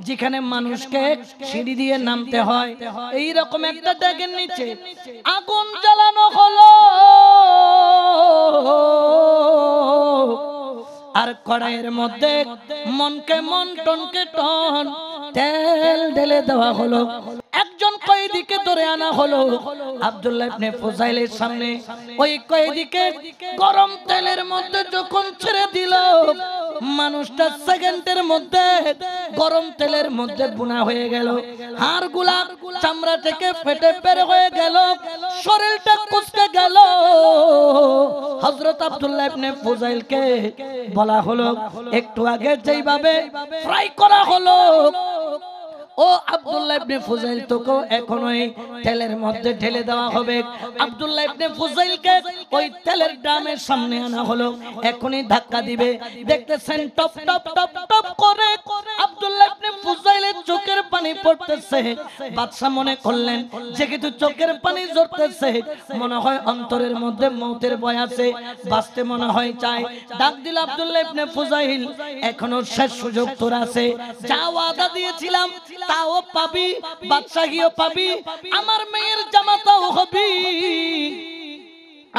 যেখানে মানুষকে সিঁড়ি দিয়ে নামতে হয়, এই রকম একটা ডেকের নিচে আগুন জ্বালানো হলো আর কড়াইয়ের মধ্যে মনকে মন টনকে টন তেল ঢেলে দেওয়া হলো। একজন কয়েদিকে ধরে আনা হলো আব্দুল্লাহ ইবনে ফুযাইলের সামনে। ওই কয়েদিকে গরম তেলের মধ্যে যখন ছেড়ে দিল, মানুষটা সেকেন্ডের মধ্যে গরম তেলের মধ্যে বুনা হয়ে গেল। হাড়গুলা চামড়া থেকে ফেটে বের হয়ে গেল, শরীরটা কুঁচকে গেল। হযরত আব্দুল্লাহ ইবনে ফুযাইলকে বলা হলো, একটু আগে যেইভাবে ফ্রাই করা হলো, ও আব্দুল্লাহ ইবনে ফুযাইল তোকে এখন ওই তেলের মধ্যে ঢেলে দেওয়া হবে। আব্দুল্লাহ ইবনে ফুযাইলকে ওই তেলের ড্রামের সামনে আনা হলো, এখনই ধাক্কা দিবে। দেখতেছেন টপ টপ টপ টপ করে আব্দুল্লাহ ইবনে ফুযাইলের চোখের পানি পড়তেছে। বাদশা মনে করলেন যে কিন্তু চোখের পানি ঝরতেছে, মনে হয় অন্তরের মধ্যে মৌতের ভয় আছে, বাঁচতে মনে হয় চায়। ডাক দিল আব্দুল্লাহ ইবনে ফুযাইল, এখনো শেষ সুযোগ তোর আছে, যা ওয়াদা দিয়েছিলাম তাও পাবি, বাদশাহীও পাবি, আমার মেয়ের জামাতাও হবি,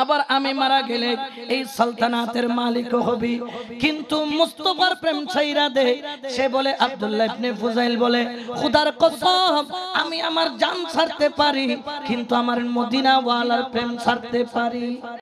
আবার আমি মারা গেলে এই সালতানাতের মালিকও হবি। কিন্তু মুস্তাফার প্রেম ছাইরা দে। সে বলে, আব্দুল্লাহ ইবনে ফুযাইল বলে, খোদার কসম আমি আমার জান ছাড়তে পারি, কিন্তু আমার মদিনা ওয়ালার প্রেম ছাড়তে পারি।